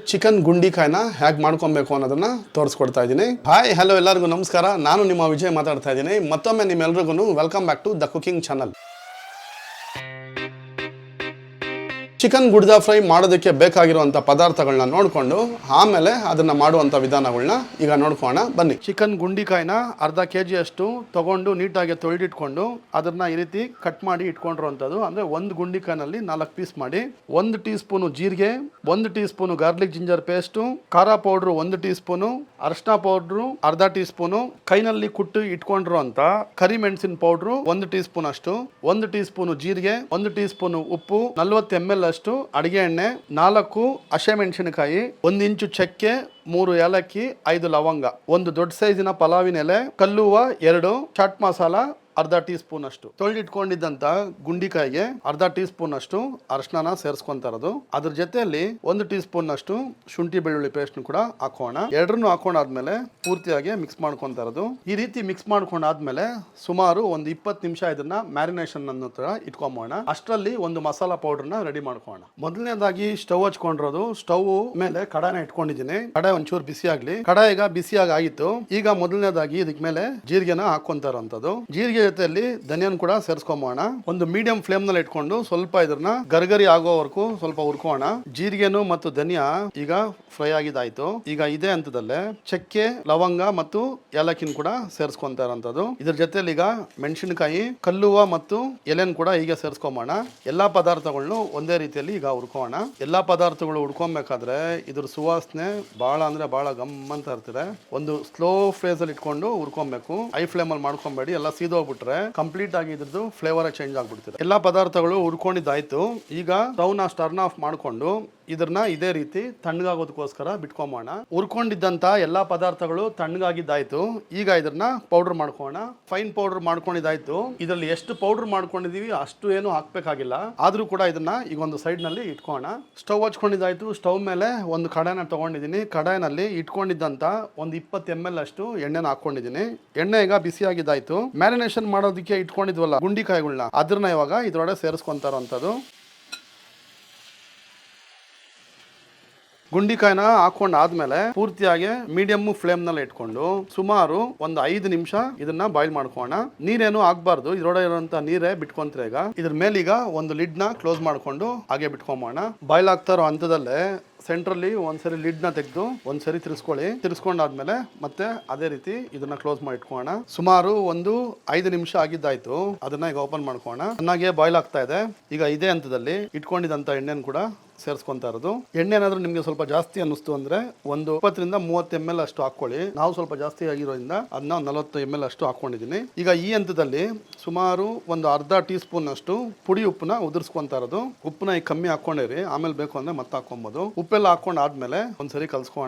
Chicken ಗುಂಡಿಕಾಯಿನ ಹೇಗೆ ಮಾಡ್ಕೊಬೇಕು ಅನ್ನೋದನ್ನ ತೋರಿಸ್ಕೊಡ್ತಾ ಇದ್ದೀನಿ. ಹಾಯ್ ಹಲೋ ಎಲ್ಲರಿಗೂ ನಮಸ್ಕಾರ. ನಾನು ನಿಮ್ಮ ವಿಜಯ್ ಮಾತಾಡ್ತಾ ಇದ್ದೀನಿ. ಮತ್ತೊಮ್ಮೆ ನಿಮ್ಮೆಲ್ರಿಗೂ welcome back to the cooking channel. Chicken ಗುಡ್ದ ಫ್ರೈ ಮಾಡೋದಕ್ಕೆ ಬೇಕಾಗಿರುವಂಥ ಪದಾರ್ಥಗಳನ್ನ ನೋಡಿಕೊಂಡು ಆಮೇಲೆ ಅದನ್ನು ಮಾಡುವಂಥ ವಿಧಾನಗಳನ್ನ ಈಗ ನೋಡ್ಕೋಣ ಬನ್ನಿ. ಚಿಕನ್ ಗುಂಡಿಕಾಯಿನ ಅರ್ಧ kg ಅಷ್ಟು ತೊಗೊಂಡು ನೀಟಾಗಿ ತೊಳೆದಿಟ್ಕೊಂಡು ಅದನ್ನ ಈ ರೀತಿ ಕಟ್ ಮಾಡಿ ಇಟ್ಕೊಂಡಿರುವಂಥದ್ದು. ಅಂದರೆ ಒಂದು ಗುಂಡಿಕಾಯಿನಲ್ಲಿ 4 ಪೀಸ್ ಮಾಡಿ, 1 ಟೀ ಸ್ಪೂನು ಜೀರಿಗೆ, 1 tea spoon garlic ginger paste, ಖಾರ ಪೌಡ್ರು 1 ಟೀ ಸ್ಪೂನು, ಅರಿಶಿನ ಪೌಡ್ರು ಅರ್ಧ ಟೀ ಸ್ಪೂನು, ಕೈನಲ್ಲಿ ಕುಟ್ಟು ಇಟ್ಕೊಂಡಿರುವಂಥ ಕರಿಮೆಣಸಿನ ಪೌಡ್ರು 1 ಟೀ ಸ್ಪೂನ್ ಅಷ್ಟು, 1 ಟೀ ಸ್ಪೂನು ಜೀರಿಗೆ, 1 ಟೀ ಸ್ಪೂನು ಉಪ್ಪು, 40 ml ಅಷ್ಟು ಅಡಿಗೆ ಎಣ್ಣೆ, 4 ಹಸಿಮೆಣಸಿನಕಾಯಿ, 1 ಇಂಚು ಚಕ್ಕೆ, 3 ಏಲಕ್ಕಿ, 5 ಲವಂಗ, 1 ದೊಡ್ಡ ಸೈಜಿನ ಪಲಾವಿನ ಎಲೆ, ಕಲ್ಲುವ 2, ಚಾಟ್ ಮಸಾಲ ಅರ್ಧ ಟೀ ಸ್ಪೂನ್ ಅಷ್ಟು, ತೊಳೆದಿಟ್ಕೊಂಡಿದ್ದಂತ ಗುಂಡಿಕಾಯಿಗೆ ಅರ್ಧ ಟೀ ಸ್ಪೂನ್ ಅಷ್ಟು ಅರಿಶಿನ ಸೇರಿಸ್ಕೊಂತ ಇರೋದು. ಅದ್ರ ಜೊತೆಯಲ್ಲಿ 1 ಟೀ ಸ್ಪೂನ್ ಅಷ್ಟು ಶುಂಠಿ ಬೆಳ್ಳುಳ್ಳಿ ಪೇಸ್ಟ್ ಕೂಡ ಹಾಕೋಣ. ಎರಡನ್ನೂ ಹಾಕೊಂಡಾದ್ಮೇಲೆ ಪೂರ್ತಿಯಾಗಿ ಮಿಕ್ಸ್ ಮಾಡ್ಕೊಂತ ಇರೋದು. ಈ ರೀತಿ ಮಿಕ್ಸ್ ಮಾಡ್ಕೊಂಡಾದ್ಮೇಲೆ ಸುಮಾರು ಒಂದು 20 ನಿಮಿಷ ಇದನ್ನ ಮ್ಯಾರಿನೇಷನ್ ಅನ್ನೋ ತರ ಇಟ್ಕೊಂಬೋಣ. ಅಷ್ಟರಲ್ಲಿ ಒಂದು ಮಸಾಲಾ ಪೌಡರ್ನ ರೆಡಿ ಮಾಡ್ಕೋಣ. ಮೊದಲನೇದಾಗಿ ಸ್ಟವ್ ಹಚ್ಕೊಂಡಿರೋದು. ಸ್ಟವ್ ಮೇಲೆ ಕಡಾಯಿನ ಇಟ್ಕೊಂಡಿದ್ದೀನಿ. ಕಡಾಯಿ ಒಂಚೂರು ಬಿಸಿ ಆಗ್ಲಿ. ಕಡಾಯಿ ಈಗ ಬಿಸಿಯಾಗಿ ಆಗಿತ್ತು. ಈಗ ಮೊದಲನೇದಾಗಿ ಇದಕ್ ಮೇಲೆ ಜೀರಿಗೆನ ಹಾಕೊಂತ ಇರೋಂಥದ್ದು. ಜೀರಿಗೆ ಜೊತೆಯಲ್ಲಿ ಧನಿಯನ್ ಕೂಡ ಸೇರಿಸ್ಕೊಂಬೋಣ. ಒಂದು ಮೀಡಿಯಂ ಫ್ಲೇಮ್ ನಲ್ಲಿ ಇಟ್ಕೊಂಡು ಸ್ವಲ್ಪ ಇದನ್ನ ಗರ್ಗರಿ ಆಗೋವರೆಗೂ ಸ್ವಲ್ಪ ಹುರ್ಕೋಣ. ಜೀರಿಗೆನು ಮತ್ತು ಧನಿಯಾ ಈಗ ಫ್ರೈ ಆಗಿದಾಯ್ತು. ಈಗ ಇದೇ ಹಂತದಲ್ಲೇ ಚಕ್ಕೆ, ಲವಂಗ ಮತ್ತು ಏಲಕ್ಕಿನ ಕೂಡ ಸೇರಿಸ್ಕೊಂತ ಇರೋಂಥದ್ದು. ಇದ್ರ ಜೊತೆಲಿ ಈಗ ಮೆಣಸಿನಕಾಯಿ, ಕಲ್ಲುವ ಮತ್ತು ಎಲೆನ್ ಕೂಡ ಈಗ ಸೇರಿಸ್ಕೊಂಬೋಣ. ಎಲ್ಲಾ ಪದಾರ್ಥಗಳನ್ನು ಒಂದೇ ರೀತಿಯಲ್ಲಿ ಈಗ ಹುರ್ಕೋಣ. ಎಲ್ಲಾ ಪದಾರ್ಥಗಳು ಹುರ್ಕೊಬೇಕಾದ್ರೆ ಇದ್ರ ಸುವಾಸನೆ ಬಹಳ ಅಂದ್ರೆ ಬಹಳ ಗಮ್ ಅಂತ ಇರ್ತದೆ. ಒಂದು ಸ್ಲೋ ಫ್ಲೇಸ್ ಅಲ್ಲಿ ಇಟ್ಕೊಂಡು ಹುರ್ಕೊಬೇಕು. ಹೈ ಫ್ಲೇಮ್ ಅಲ್ಲಿ ಮಾಡ್ಕೊಬೇಡಿ, ಎಲ್ಲ ಸೀದೋಗ್ಬಿಟ್ರೆ ಕಂಪ್ಲೀಟ್ ಆಗಿ ಇದ್ರದ್ದು ಫ್ಲೇವರ್ ಚೇಂಜ್ ಆಗ್ಬಿಡ್ತಿದೆ. ಎಲ್ಲಾ ಪದಾರ್ಥಗಳು ಹುರ್ಕೊಂಡಿದ್ದಾಯ್ತು. ಈಗ ಸ್ಟವ್ನ ಟರ್ನ್ ಆಫ್ ಮಾಡ್ಕೊಂಡು ಇದನ್ನ ಇದೇ ರೀತಿ ತಣ್ಣಗಾಗೋದಕ್ಕೋಸ್ಕರ ಬಿಟ್ಕೊಂಬೋಣ. ಹುರ್ಕೊಂಡಿದ್ದಂತ ಎಲ್ಲಾ ಪದಾರ್ಥಗಳು ತಣ್ಣಗಾಗಿದ್ದಾಯ್ತು. ಈಗ ಇದನ್ನ ಪೌಡರ್ ಮಾಡ್ಕೋಣ. ಫೈನ್ ಪೌಡರ್ ಮಾಡ್ಕೊಂಡಿದ್ದಾಯ್ತು. ಇದರಲ್ಲಿ ಎಷ್ಟು ಪೌಡರ್ ಮಾಡ್ಕೊಂಡಿದೀವಿ ಅಷ್ಟು ಏನು ಹಾಕ್ಬೇಕಾಗಿಲ್ಲ. ಆದ್ರೂ ಕೂಡ ಇದನ್ನ ಈಗ ಒಂದು ಸೈಡ್ ನಲ್ಲಿ ಇಟ್ಕೋಣ. ಸ್ಟವ್ ಹಚ್ಕೊಂಡಿದ್ದಾಯ್ತು. ಸ್ಟವ್ ಮೇಲೆ ಒಂದು ಕಡಾಯಿನ ತಗೊಂಡಿದ್ದೀನಿ. ಕಡಾಯಿನಲ್ಲಿ ಇಟ್ಕೊಂಡಿದ್ದಂತ ಒಂದು 20 ml ಅಷ್ಟು ಎಣ್ಣೆನ ಹಾಕೊಂಡಿದ್ದೀನಿ. ಎಣ್ಣೆ ಈಗ ಬಿಸಿಯಾಗಿದ್ದಾಯ್ತು. ಮ್ಯಾರಿನೇಷನ್ ಮಾಡೋದಕ್ಕೆ ಇಟ್ಕೊಂಡಿದ್ವಲ್ಲ ಗುಂಡಿಕಾಯಿಗಳನ್ನ, ಅದನ್ನ ಇವಾಗ ಇದ್ರೊಳಗೆ ಸೇರಿಸ್ಕೊಂತಾರಂಥದ್ದು. ಗುಂಡಿಕಾಯಿನ ಹಾಕೊಂಡ್ ಆದ್ಮೇಲೆ ಪೂರ್ತಿಯಾಗಿ ಮೀಡಿಯಂ ಫ್ಲೇಮ್ ನಲ್ಲಿ ಇಟ್ಕೊಂಡು ಸುಮಾರು ಒಂದು 5 ನಿಮಿಷ ಇದನ್ನ ಬಾಯ್ಲ್ ಮಾಡ್ಕೋಣ. ನೀರೇನು ಆಗ್ಬಾರ್ದು, ಇದ್ರೊಳಗೆ ಇರುವಂತ ನೀರೇ ಬಿಟ್ಕೊಂತಾರೆ. ಈಗ ಇದ್ರ ಮೇಲೀಗ ಒಂದು ಲಿಡ್ ನ ಕ್ಲೋಸ್ ಮಾಡ್ಕೊಂಡು ಹಾಗೆ ಬಿಟ್ಕೊಂಬೋಣ. ಬಾಯ್ಲ್ ಆಗ್ತಾ ಇರೋ ಹಂತದಲ್ಲೇ ಸೆಂಟ್ರಲ್ಲಿ ಒಂದ್ಸರಿ ಲಿಡ್ ನ ತೆಗೆದು ಒಂದ್ಸರಿ ತಿರ್ಸ್ಕೊಳ್ಳಿ. ತಿರ್ಸ್ಕೊಂಡಾದ್ಮೇಲೆ ಮತ್ತೆ ಅದೇ ರೀತಿ ಇದನ್ನ ಕ್ಲೋಸ್ ಮಾಡಿ ಇಟ್ಕೋಣ. ಸುಮಾರು ಒಂದು 5 ನಿಮಿಷ ಆಗಿದ್ದಾಯ್ತು. ಅದನ್ನ ಈಗ ಓಪನ್ ಮಾಡ್ಕೋಣ. ಚೆನ್ನಾಗಿ ಬಾಯ್ಲ್ ಆಗ್ತಾ ಇದೆ. ಈಗ ಇದೇ ಹಂತದಲ್ಲಿ ಇಟ್ಕೊಂಡಿದಂತ ಎಣ್ಣೆನ ಕೂಡ ಸೇರಿಸ್ಕೊಂತ ಇರೋದು. ಎಣ್ಣೆ ಏನಾದ್ರೂ ನಿಮ್ಗೆ ಸ್ವಲ್ಪ ಜಾಸ್ತಿ ಅನ್ನಿಸ್ತು ಅಂದ್ರೆ ಒಂದು 20 ರಿಂದ 30 ml ಅಷ್ಟು ಹಾಕೊಳ್ಳಿ. ನಾವು ಸ್ವಲ್ಪ ಜಾಸ್ತಿ ಆಗಿರೋದ್ರಿಂದ ಅದನ್ನ 40 ml ಅಷ್ಟು ಹಾಕೊಂಡಿದ್ದೀನಿ. ಈಗ ಈ ಹಂತದಲ್ಲಿ ಸುಮಾರು ಒಂದು ಅರ್ಧ ಟೀ ಸ್ಪೂನ್ ಅಷ್ಟು ಪುಡಿ ಉಪ್ಪನ್ನ ಉದುರಿಸ್ಕೊಂತ ಇರೋದು. ಉಪ್ಪನ್ನ ಈಗ ಕಮ್ಮಿ ಹಾಕೊಂಡಿರಿ, ಆಮೇಲೆ ಬೇಕು ಅಂದ್ರೆ ಮತ್ತೆ ಹಾಕೊಬಹುದು. ಉಪ್ಪೆಲ್ಲ ಹಾಕೊಂಡ್ ಆದ್ಮೇಲೆ ಒಂದ್ಸರಿ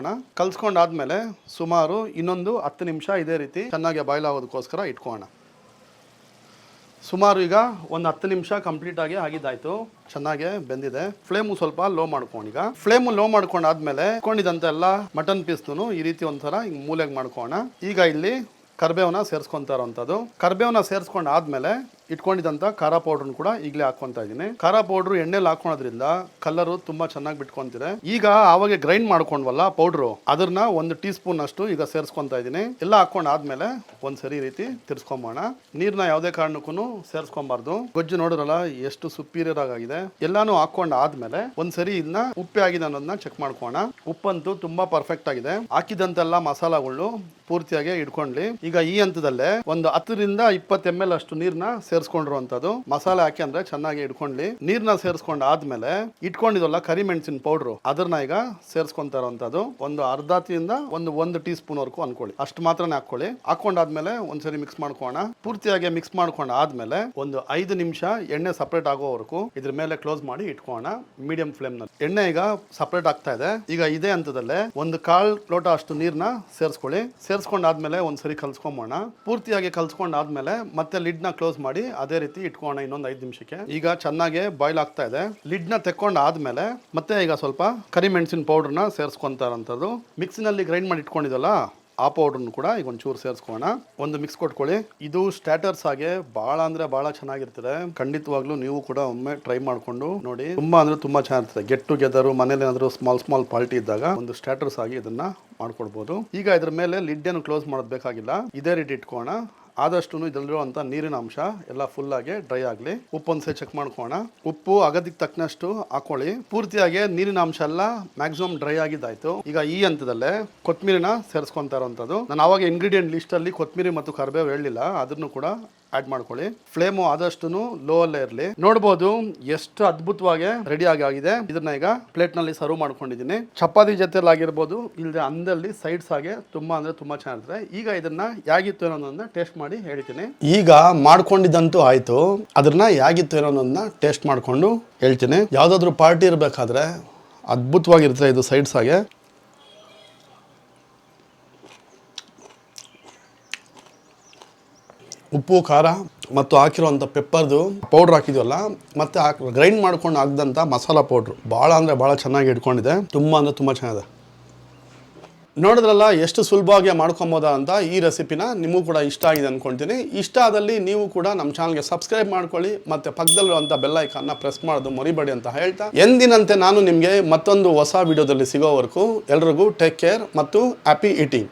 ಕಲ್ಸ್ಕೊಂಡಾದ್ಮೇಲೆ ಸುಮಾರು ಇನ್ನೊಂದು 10 ನಿಮಿಷ ಇದೇ ರೀತಿ ಚೆನ್ನಾಗಿ ಬಾಯ್ಲ್ ಆಗೋದಕ್ಕೋಸ್ಕರ ಇಟ್ಕೋಣ. ಸುಮಾರು ಈಗ ಒಂದು 10 ನಿಮಿಷ ಕಂಪ್ಲೀಟ್ ಆಗಿ ಆಗಿದ್ದಾಯ್ತು. ಚೆನ್ನಾಗಿ ಬೆಂದಿದೆ. ಫ್ಲೇಮು ಸ್ವಲ್ಪ ಲೋ ಮಾಡ್ಕೊಂಡು ಈಗ ಫ್ಲೇಮು ಲೋ ಮಾಡ್ಕೊಂಡಾದ್ಮೇಲೆ ಇಟ್ಕೊಂಡಿದ್ದಂತ ಎಲ್ಲ ಮಟನ್ ಪೀಸ್ನು ಈ ರೀತಿ ಒಂಥರ ಹಿಂಗ್ ಮೂಲೆಗೆ ಮಾಡ್ಕೋಣ. ಈಗ ಇಲ್ಲಿ ಕರ್ಬೇವನ್ನ ಸೇರಿಸ್ಕೊಂತ ಇರೋಂಥದ್ದು. ಕರ್ಬೇವನ್ನ ಸೇರಿಸ್ಕೊಂಡ್ ಆದ್ಮೇಲೆ ಇಟ್ಕೊಂಡಿದ್ದಂತ ಖಾರ ಪೌಡರ್ನ ಕೂಡ ಈಗಲೇ ಹಾಕೊಂತ ಇದ್ದೀನಿ. ಖಾರ ಪೌಡ್ರು ಎಣ್ಣೆಲಿ ಹಾಕೋದ್ರಿಂದ ಕಲರು ತುಂಬಾ ಚೆನ್ನಾಗಿ ಬಿಟ್ಕೊಂತಿದೆ. ಈಗ ಆವಾಗ ಗ್ರೈಂಡ್ ಮಾಡ್ಕೊಂಡ್ವಲ್ಲ ಪೌಡ್ರು, ಅದನ್ನ 1 ಟೀ ಸ್ಪೂನ್ ಅಷ್ಟು ಈಗ ಸೇರಿಸ್ಕೊಂತ ಇದ್ದೀನಿ. ಎಲ್ಲ ಹಾಕೊಂಡ್ ಆದ್ಮೇಲೆ ಒಂದ್ಸರಿ ರೀತಿ ತಿರ್ಸ್ಕೊಂಬೋಣ. ನೀರ್ನ ಯಾವುದೇ ಕಾರಣಕ್ಕೂ ಸೇರಿಸ್ಕೊಂಬಾರ್ದು. ಗೊಜ್ಜು ನೋಡಿರಲ್ಲ ಎಷ್ಟು ಸುಪೀರಿಯರ್ ಆಗಿದೆ. ಎಲ್ಲಾನು ಹಾಕೊಂಡ್ ಆದ್ಮೇಲೆ ಒಂದ್ಸರಿ ಇದನ್ನ ಉಪ್ಪೆ ಆಗಿದೆ ಅನ್ನೋದನ್ನ ಚೆಕ್ ಮಾಡ್ಕೋಣ. ಉಪ್ಪಂತೂ ತುಂಬಾ ಪರ್ಫೆಕ್ಟ್ ಆಗಿದೆ. ಹಾಕಿದಂತೆಲ್ಲ ಮಸಾಲಗಳು ಪೂರ್ತಿಯಾಗಿ ಇಟ್ಕೊಂಡ್ಲಿ. ಈಗ ಈ ಹಂತದಲ್ಲೇ ಒಂದು 10 ರಿಂದ 20 ml ಅಷ್ಟು ನೀರ್ನ ಸೇರಿಸ್ಕೊಂಡಿರುವಂತದ್ದು. ಮಸಾಲೆ ಹಾಕಿ ಅಂದ್ರೆ ಚೆನ್ನಾಗಿ ಇಟ್ಕೊಂಡ್ಲಿ. ನೀರ್ನ ಸೇರಿಸ್ಕೊಂಡ್ ಆದ್ಮೇಲೆ ಇಟ್ಕೊಂಡಿದ್ವಲ್ಲ ಕರಿಮೆಣಸಿನ ಪೌಡ್ರು, ಅದನ್ನ ಈಗ ಸೇರಿಸ್ಕೊಂತ ಇರೋಂಥದ್ದು. ಒಂದು ಅರ್ಧದಿಂದ ಒಂದು ಟೀ ಸ್ಪೂನ್ ವರ್ಗೂ ಅನ್ಕೊಳ್ಳಿ, ಅಷ್ಟು ಮಾತ್ರನೇ ಹಾಕೊಳ್ಳಿ. ಹಾಕೊಂಡಾದ್ಮೇಲೆ ಒಂದ್ಸರಿ ಮಿಕ್ಸ್ ಮಾಡ್ಕೋಣ. ಪೂರ್ತಿಯಾಗಿ ಮಿಕ್ಸ್ ಮಾಡ್ಕೊಂಡ್ ಆದ್ಮೇಲೆ ಒಂದು 5 ನಿಮಿಷ ಎಣ್ಣೆ ಸಪರೇಟ್ ಆಗೋವರೆಗೂ ಇದ್ರ ಮೇಲೆ ಕ್ಲೋಸ್ ಮಾಡಿ ಇಟ್ಕೋಣ ಮೀಡಿಯಂ ಫ್ಲೇಮ್ ನಲ್ಲಿ. ಎಣ್ಣೆ ಈಗ ಸಪರೇಟ್ ಆಗ್ತಾ ಇದೆ. ಈಗ ಇದೇ ಹಂತದಲ್ಲೇ ಒಂದು 1/4 ಲೋಟ ಅಷ್ಟು ನೀರ್ನ ಸೇರಿಸ್ಕೊಳ್ಳಿ. ಸೇರಿಸ್ಕೊಂಡಾದ್ಮೇಲೆ ಒಂದ್ಸರಿ ಕಲ್ಸ್ಕೊಂಬೋಣ. ಪೂರ್ತಿಯಾಗಿ ಕಲ್ಸ್ಕೊಂಡಾದ್ಮೇಲೆ ಮತ್ತೆ ಲಿಡ್ ನ ಕ್ಲೋಸ್ ಮಾಡಿ ಅದೇ ರೀತಿ ಇಟ್ಕೋಣ ಇನ್ನೊಂದು 5 ನಿಮಿಷಕ್ಕೆ. ಈಗ ಚೆನ್ನಾಗಿ ಬಾಯ್ಲ್ ಆಗ್ತಾ ಇದೆ. ಲಿಡ್ ನ ತೆಕ್ಕೊಂಡ್ ಆದ್ಮೇಲೆ ಮತ್ತೆ ಈಗ ಸ್ವಲ್ಪ ಕರಿಮೆಣಸಿನ ಪೌಡರ್ನ ಸೇರಿಸ್ಕೊಂತ ಇರೋಂಥದ್ದು. ಮಿಕ್ಸಿನಲ್ಲಿ ಗ್ರೈಂಡ್ ಮಾಡಿ ಇಟ್ಕೊಂಡಿದ್ದಲ್ಲ ಆ ಪೌಡ್ರನ್ನು ಕೂಡ ಈಗ ಒಂಚೂರು ಸೇರಿಸ್ಕೋಣ. ಒಂದು ಮಿಕ್ಸ್ ಕೊಟ್ಕೊಳ್ಳಿ. ಇದು ಸ್ಟಾರ್ಟರ್ಸ್ ಆಗಿ ಭಾಳ ಅಂದ್ರೆ ಭಾಳ ಚೆನ್ನಾಗಿರ್ತದೆ. ಖಂಡಿತವಾಗ್ಲೂ ನೀವು ಕೂಡ ಒಮ್ಮೆ ಟ್ರೈ ಮಾಡ್ಕೊಂಡು ನೋಡಿ. ತುಂಬಾ ಅಂದ್ರೆ ತುಂಬಾ ಚೆನ್ನಾಗಿರ್ತದೆ. ಗೆಟ್ ಟುಗೆದರ್ ಮನೇಲಿ ಏನಾದ್ರು ಸ್ಮಾಲ್ ಪಾರ್ಟಿ ಇದ್ದಾಗ ಒಂದು ಸ್ಟಾರ್ಟರ್ಸ್ ಆಗಿ ಇದನ್ನ ಮಾಡ್ಕೊಡ್ಬೋದು. ಈಗ ಇದ್ರ ಮೇಲೆ ಲಿಡ್ ಏನು ಕ್ಲೋಸ್ ಮಾಡೋದು ಬೇಕಾಗಿಲ್ಲ. ಇದೇ ರೀತಿ ಇಟ್ಕೋಣ. ಆದಷ್ಟು ಇದರಲ್ಲಿರುವಂಥ ನೀರಿನ ಅಂಶ ಎಲ್ಲ ಫುಲ್ ಆಗಿ ಡ್ರೈ ಆಗಲಿ. ಉಪ್ಪು ಒಂದ್ಸರಿ ಚೆಕ್ ಮಾಡ್ಕೋಣ. ಉಪ್ಪು ಅಗತ್ಯಕ್ಕೆ ತಕ್ಕನಷ್ಟು ಹಾಕೊಳ್ಳಿ. ಪೂರ್ತಿಯಾಗಿ ನೀರಿನ ಅಂಶ ಎಲ್ಲ ಮ್ಯಾಕ್ಸಿಮಮ್ ಡ್ರೈ ಆಗಿದ್ದಾಯ್ತು. ಈಗ ಈ ಹಂತದಲ್ಲೇ ಕೊತ್ತಂಬರಿನ ಸೇರಿಸ್ಕೊಂತಾ ಇರೋಂಥದ್ದು. ನಾನು ಅವಾಗ ಇಂಗ್ರೀಡಿಯೆಂಟ್ ಲಿಸ್ಟ್ ಅಲ್ಲಿ ಕೊತ್ತಂಬರಿ ಮತ್ತು ಕರಿಬೇವು ಹೇಳಲಿಲ್ಲ, ಅದನ್ನು ಕೂಡ ಆಡ್ ಮಾಡ್ಕೊಳ್ಳಿ. ಫ್ಲೇಮು ಆದಷ್ಟು ಲೋ ಅಲ್ಲೇ ಇರಲಿ. ನೋಡ್ಬೋದು ಎಷ್ಟು ಅದ್ಭುತವಾಗಿ ರೆಡಿ ಆಗಿದೆ. ಇದನ್ನ ಈಗ ಪ್ಲೇಟ್ ನಲ್ಲಿ ಸರ್ವ್ ಮಾಡ್ಕೊಂಡಿದ್ದೀನಿ. ಚಪಾತಿ ಜೊತೆಲಿ ಆಗಿರ್ಬೋದು, ಇಲ್ಲದೆ ಅಂದಲ್ಲಿ ಸೈಡ್ಸ್ ಆಗಿ ತುಂಬಾ ಅಂದ್ರೆ ತುಂಬಾ ಚೆನ್ನಾಗಿರುತ್ತೆ. ಈಗ ಇದನ್ನ ಯಾಗಿತ್ತು ಅನ್ನೋದನ್ನ ಟೇಸ್ಟ್ ಮಾಡಿ ಹೇಳ್ತೀನಿ. ಈಗ ಮಾಡ್ಕೊಂಡಿದ್ದಂತೂ ಆಯ್ತು, ಅದನ್ನ ಯಾಗಿತ್ತು ಅನ್ನೋದನ್ನ ಟೇಸ್ಟ್ ಮಾಡ್ಕೊಂಡು ಹೇಳ್ತೀನಿ. ಯಾವ್ದಾದ್ರು ಪಾರ್ಟಿ ಇರಬೇಕಾದ್ರೆ ಅದ್ಭುತವಾಗಿರುತ್ತೆ ಇದು ಸೈಡ್ಸ್ ಆಗಿ. ಉಪ್ಪು ಖಾರ ಮತ್ತು ಹಾಕಿರುವಂಥ ಪೆಪ್ಪರ್ದು ಪೌಡ್ರ್ ಹಾಕಿದ್ವಲ್ಲ, ಮತ್ತು ಗ್ರೈಂಡ್ ಮಾಡ್ಕೊಂಡು ಹಾಕಿದಂಥ ಮಸಾಲ ಪೌಡ್ರು ಭಾಳ ಅಂದರೆ ಭಾಳ ಚೆನ್ನಾಗಿ ಇಟ್ಕೊಂಡಿದೆ. ತುಂಬ ಅಂದರೆ ತುಂಬ ಚೆನ್ನಾಗಿದೆ. ನೋಡಿದ್ರಲ್ಲ ಎಷ್ಟು ಸುಲಭವಾಗಿ ಮಾಡ್ಕೊಬೋದಾ ಅಂತ. ಈ ರೆಸಿಪಿನ ನಿಮಗೂ ಕೂಡ ಇಷ್ಟ ಆಗಿದೆ ಅಂದ್ಕೊಳ್ತೀನಿ. ಇಷ್ಟ ಆದಲ್ಲಿ ನೀವು ಕೂಡ ನಮ್ಮ ಚಾನಲ್ಗೆ ಸಬ್ಸ್ಕ್ರೈಬ್ ಮಾಡ್ಕೊಳ್ಳಿ, ಮತ್ತು ಪಕ್ಕದಲ್ಲಿರುವಂಥ ಬೆಲ್ ಐಕಾನ್ನ ಪ್ರೆಸ್ ಮಾಡೋದು ಮರಿಬೇಡಿ ಅಂತ ಹೇಳ್ತಾ, ಎಂದಿನಂತೆ ನಾನು ನಿಮಗೆ ಮತ್ತೊಂದು ಹೊಸ ವಿಡಿಯೋದಲ್ಲಿ ಸಿಗೋವರೆಗೂ ಎಲ್ರಿಗೂ ಟೇಕ್ ಕೇರ್ ಮತ್ತು ಹ್ಯಾಪಿ ಈಟಿಂಗ್.